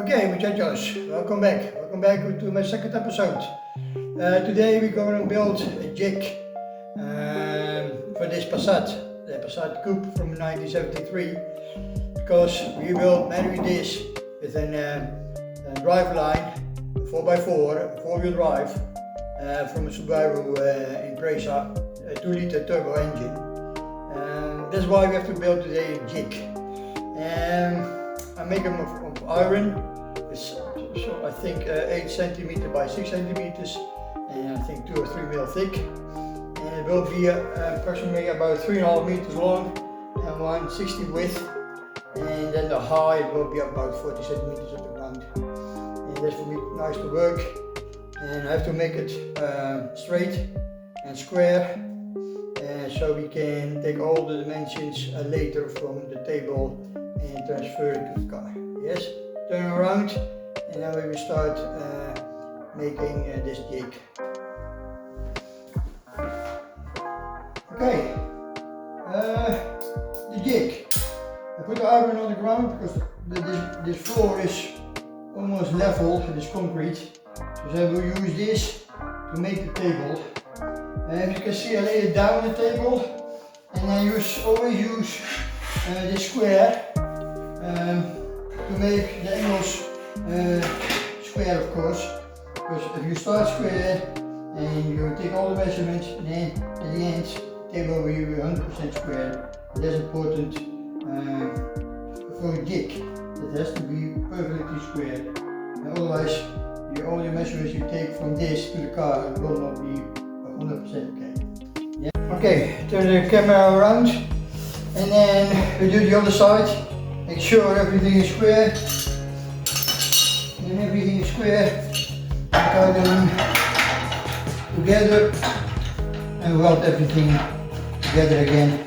Okay, muchachos, welcome back. Welcome back to my second episode. Today we're going to build a jig for this Passat, the Passat Coupe from 1973, because we will marry this with a drive line, 4x4, four-wheel drive from a Subaru Impreza, a 2-liter turbo engine. That's why we have to build today a jig. I make them of iron. It's so I think 8 centimeters by 6 centimeters, and I think 2 or 3 mil thick. And it will be approximately about 3.5 meters long and 160 width. And then the height will be about 40 centimeters at the ground. And that's for me nice to work. And I have to make it straight and square, so we can take all the dimensions later from the table and transfer it to the car. Yes, turn around, and then we will start making this jig. Okay, the jig. I put the iron on the ground because this floor is almost level, it is concrete. So I will use this to make the table. As you can see, I lay it down on the table, and I always use this square to make the angles square, of course. Because if you start square and you take all the measurements, then at the end the table will be 100% square. That's important for a jig. It has to be perfectly square. And otherwise, all your measurements you take from this to the car will not be 100% okay. Yeah. Okay, turn the camera around, and then we do the other side. Make sure everything is square. And everything is square. Tie them together and weld everything together again.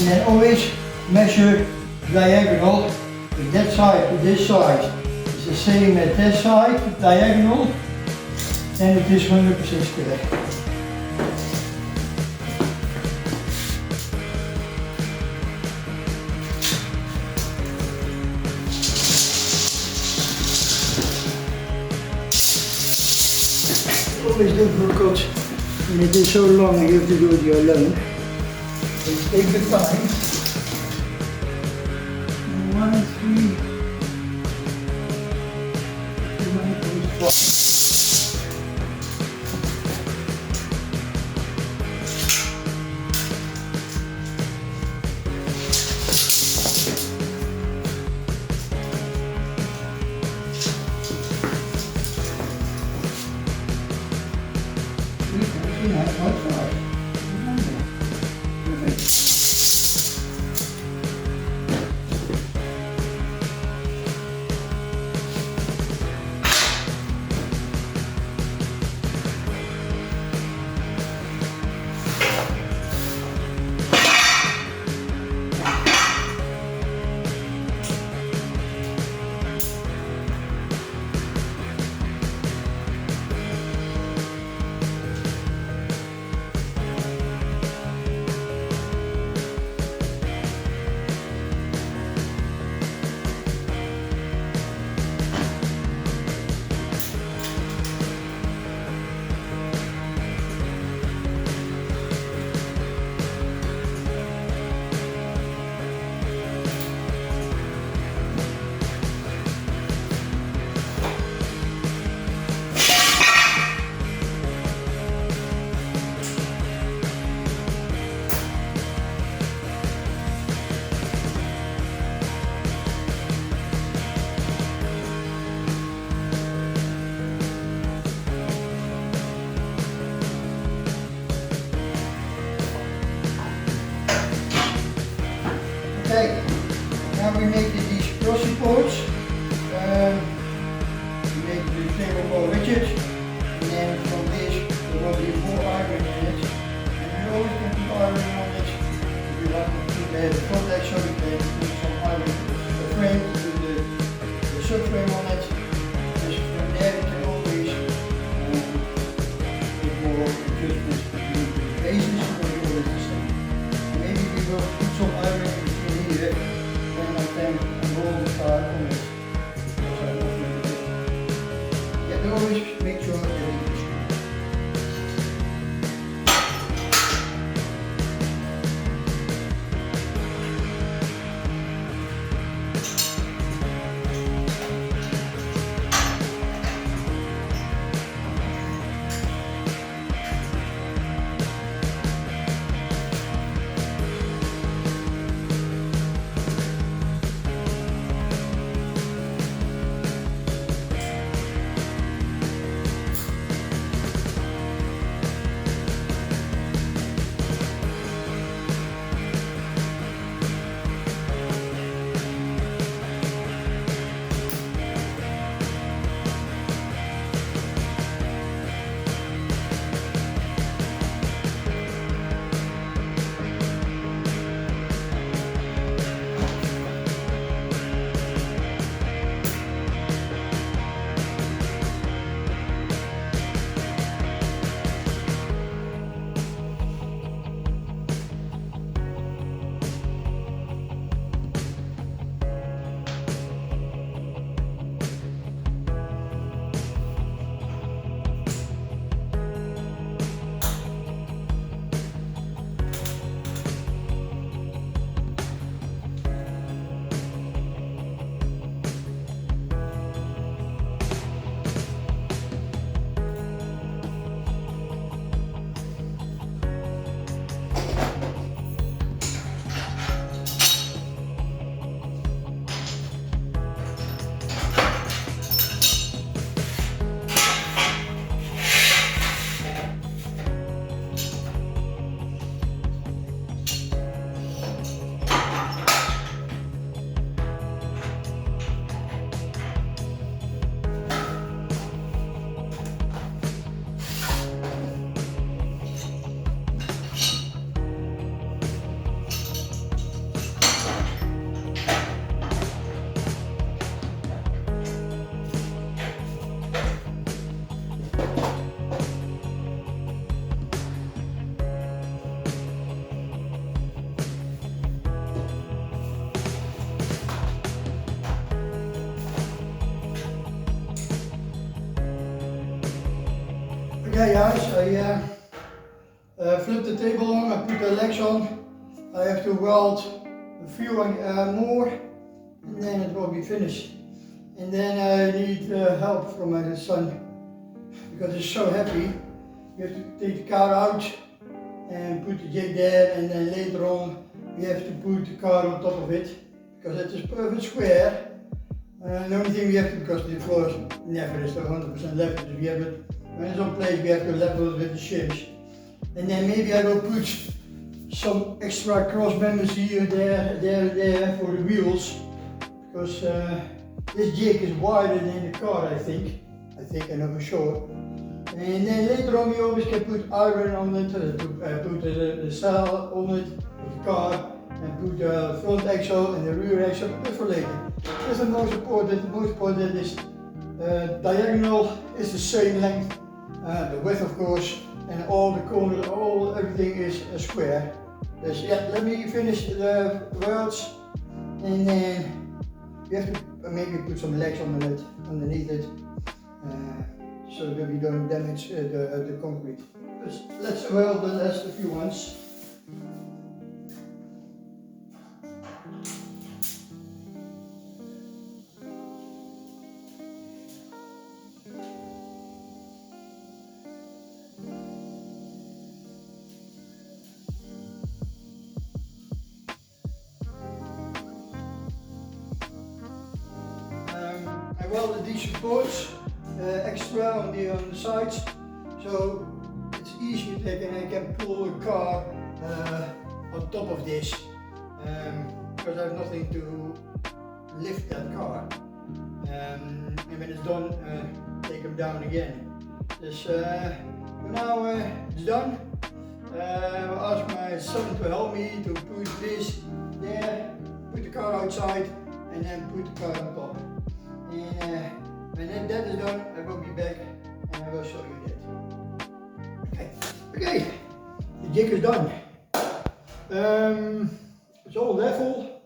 And then always measure diagonal with that side to this side. It's the same as that side, diagonal, and it is 100% correct. Always difficult when it is so long and you have to do it alone. So take the time. 1 and 3. 1.5. Okay, now we make these cross supports. We make the table more rigid, and then from this there will be more iron in it. And you always can put iron on it if you want to put the front edge, so you can put some iron frame to put the subframe on it. Just from there you can always put more adjustments between the bases, or you always the same. Maybe we will put some iron here, and then roll the car on it. You have to always make sure that it is good. Okay guys, I flip the table on, I put the legs on. I have to weld a few more and then it will be finished. And then I need help from my son because it's so heavy. You have to take the car out and put the jig there, and then later on we have to put the car on top of it because it is perfect square. The only thing we have to, because the floor never is 100% level, so we have it, when it's on place we have to level it with the shims. And then maybe I will put some extra cross members here, there for the wheels, because this jig is wider than the car, I think I know for sure. And then later on we always can put iron on it, to put the saddle on it, with the car, and put the front axle and the rear axle, but for later. That's the most important. The most important is diagonal is the same length, the width of course, and all the corners, everything is a square. Dus yeah, let me finish the welds, and then we have to maybe put some legs on it, underneath it, so that we don't damage the concrete. Let's weld the last few ones. I welded these supports extra on the sides, so it's easy to take, and I can pull the car on top of this, because I have nothing to lift that car, and when it's done, take them down again. So now it's done. I'll ask my son to help me to put this there, put the car outside, and then put the car on top. And when that is done, I will be back and I will show you that. Okay, the jig is done. It's all level,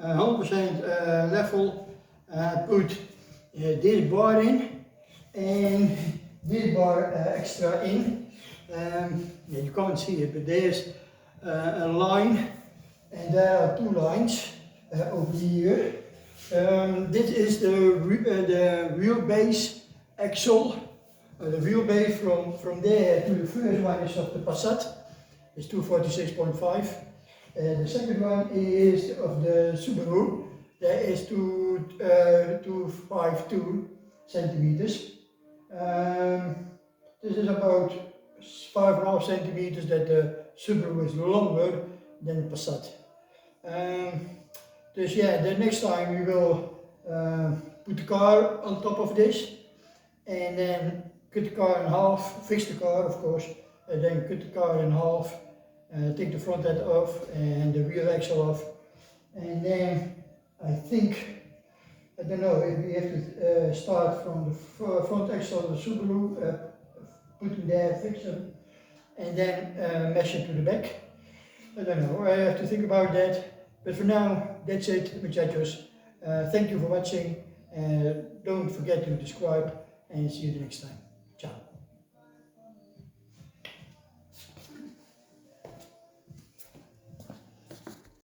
100% level. I put this bar in and this bar extra in. Yeah, you can't see it, but there's a line, and there are two lines over here. This is the wheelbase axle. The wheelbase from there to the first one is of the Passat. It's 246.5. The second one is of the Subaru. That is 252 centimeters. This is about 5.5 centimeters that the Subaru is longer than the Passat. Dus yeah, the next time we will put the car on top of this, and then cut the car in half, fix the car of course, and then cut the car in half, take the front head off and the rear axle off, and then I think, I don't know, if we have to start from the front axle of the Subaru, put them there, fix them, and then mesh it to the back. I don't know, I have to think about that. But for now, that's it, muchachos. Thank you for watching. Don't forget to subscribe, and see you the next time. Ciao.